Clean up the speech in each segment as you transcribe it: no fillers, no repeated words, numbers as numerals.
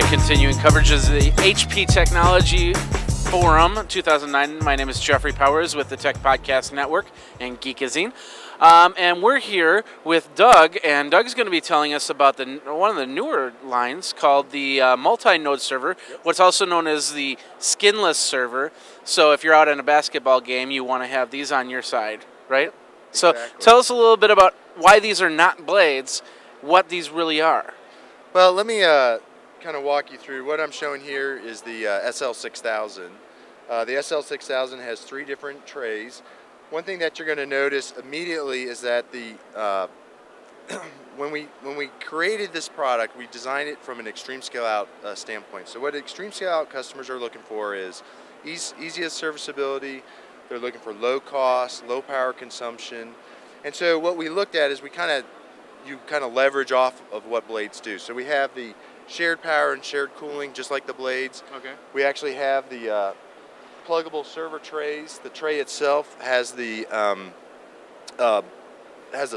right, continuing coverage of the HP Technology Forum 2009. My name is Jeffrey Powers with the Tech Podcast Network and Geekazine. And we're here with Doug, and Doug's going to be telling us about one of the newer lines called the multi-node server, what's also known as the Skinless server. So if you're out in a basketball game, you want to have these on your side, right? So tell us a little bit about why these are not blades, what these really are. Well, let me kind of walk you through. What I'm showing here is the SL6000. The SL6000 has 3 different trays. One thing that you're going to notice immediately is that the when we created this product, we designed it from an extreme scale out standpoint. So what extreme scale out customers are looking for is easiest serviceability. They're looking for low cost, low power consumption. And so what we looked at is you kind of leverage off of what blades do. So we have the shared power and shared cooling, just like the blades. Okay. We actually have the pluggable server trays. The tray itself has the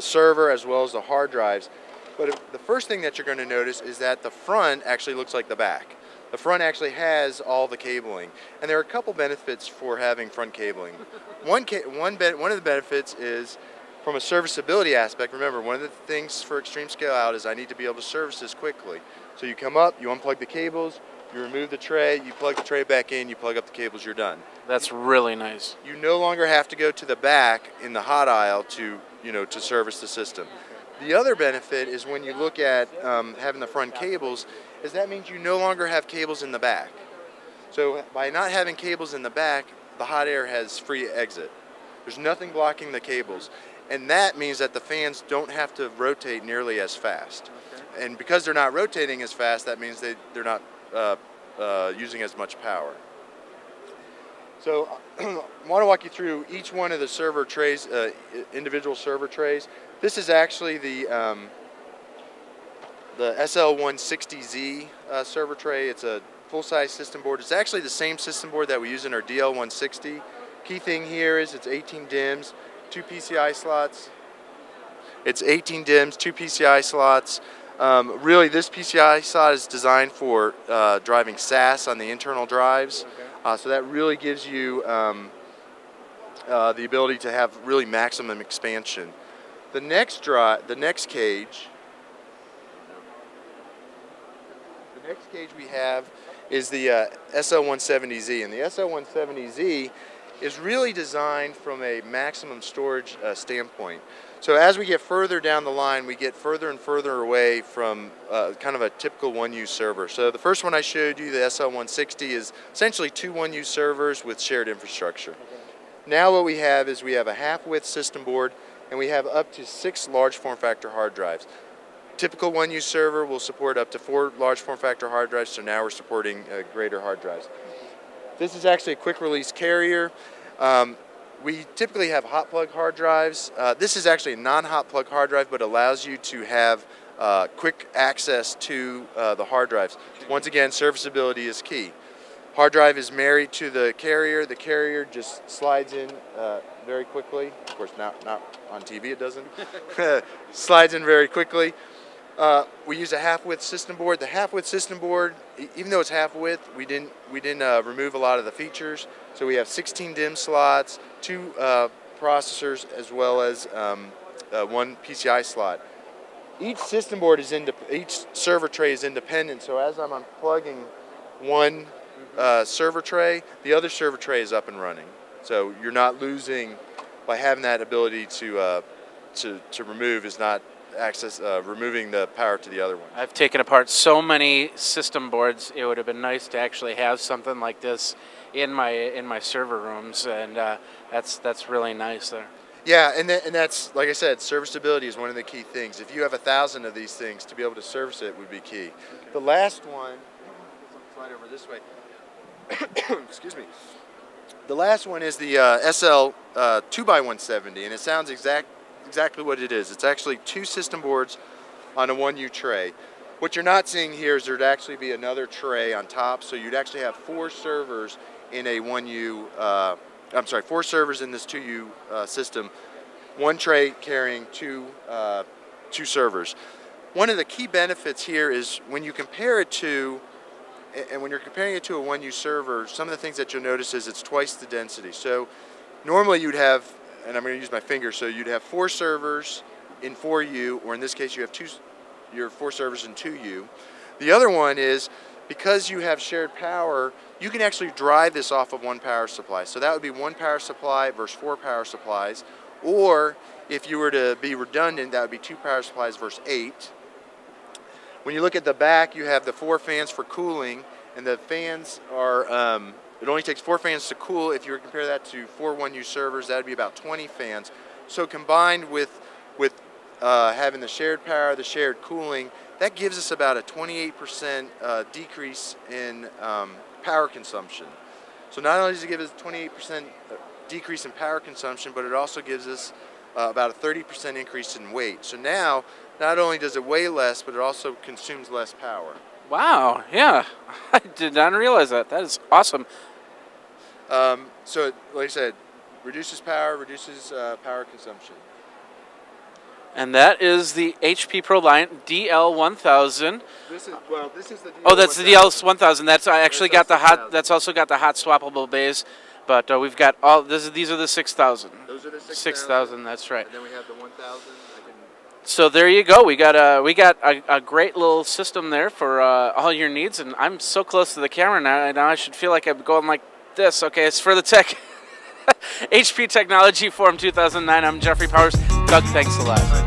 server as well as the hard drives. But the first thing that you're going to notice is that the front actually looks like the back. The front actually has all the cabling, and there are a couple benefits for having front cabling. One of the benefits is from a serviceability aspect. Remember, one of the things for extreme scale out is I need to be able to service this quickly. So you come up, you unplug the cables, you remove the tray, you plug the tray back in, you plug up the cables, you're done. That's really nice. You no longer have to go to the back in the hot aisle to service the system. The other benefit is when you look at having the front cables, is that means you no longer have cables in the back. So by not having cables in the back, the hot air has free exit. There's nothing blocking the cables. And that means that the fans don't have to rotate nearly as fast. Okay. And because they're not rotating as fast, that means they're not using as much power. So I want to walk you through each one of the server trays, individual server trays. This is actually the SL160Z server tray. It's a full-size system board. It's actually the same system board that we use in our DL160. Key thing here is it's 18 DIMMs, 2 PCI slots. It's 18 DIMMs, 2 PCI slots. Really, this PCI slot is designed for driving SAS on the internal drives. Okay. So that really gives you the ability to have really maximum expansion. The next cage we have is the SL170Z, and the SL170Z is really designed from a maximum storage standpoint. So as we get further down the line, we get further and further away from kind of a typical one-use server. So the first one I showed you, the SL160, is essentially 2 one-use servers with shared infrastructure. Okay. Now what we have is we have a half-width system board, and we have up to 6 large form factor hard drives. Typical one-use server will support up to 4 large form factor hard drives, so now we're supporting greater hard drives. This is actually a quick release carrier. We typically have hot plug hard drives. This is actually a non-hot plug hard drive, but allows you to have quick access to the hard drives. Once again, serviceability is key. Hard drive is married to the carrier. The carrier just slides in very quickly. Of course, not on TV it doesn't. Slides in very quickly. We use a half-width system board. The half-width system board, even though it's half-width, we didn't remove a lot of the features. So we have 16 DIMM slots, 2 processors, as well as 1 PCI slot. Each system board is each server tray is independent. So as I'm unplugging one server tray, the other server tray is up and running. So you're not losing by having that ability to remove is not removing the power to the other one. I've taken apart so many system boards. It would have been nice to actually have something like this in my server rooms, and that's really nice there. Yeah, and that's, like I said, serviceability is one of the key things. If you have 1,000 of these things, to be able to service it would be key. Okay. The last one, slide over this way. Excuse me. The last one is the SL 2x170, and it sounds exactly what it is. It's actually 2 system boards on a 1U tray. What you're not seeing here is there'd actually be another tray on top, so you'd actually have 4 servers in a 1U, 4 servers in this 2U system, 1 tray carrying 2 servers. One of the key benefits here is when you compare it to And when you're comparing it to a 1U server, some of the things that you'll notice is it's twice the density. So normally you'd have, and I'm going to use my finger, so you'd have 4 servers in 4U, or in this case you have your 4 servers in 2U. The other one is, because you have shared power, you can actually drive this off of 1 power supply. So that would be 1 power supply versus 4 power supplies. Or if you were to be redundant, that would be 2 power supplies versus 8. When you look at the back, you have the 4 fans for cooling, and the fans are, it only takes 4 fans to cool. If you were to compare that to 4 1U servers, that would be about 20 fans. So combined with having the shared power, the shared cooling, that gives us about a 28% decrease in power consumption. So not only does it give us a 28% decrease in power consumption, but it also gives us about a 30% increase in weight. So now, not only does it weigh less, but it also consumes less power. Wow, yeah. I did not realize that. That is awesome. So, like I said, reduces power, reduces power consumption. And that is the HP ProLiant DL1000. This is the DL1000. Oh, that's the DL1000. That's actually got the hot. That's also got the hot swappable bays. But we've got all. These are the 6000. Those are the 6000. That's right. And then we have the 1000. So there you go. We got a great little system there for all your needs. And I'm so close to the camera now. Now I should feel like I'm going like this. Okay, it's for the tech. HP Technology Forum 2009. I'm Jeffrey Powers. Doug, thanks a lot.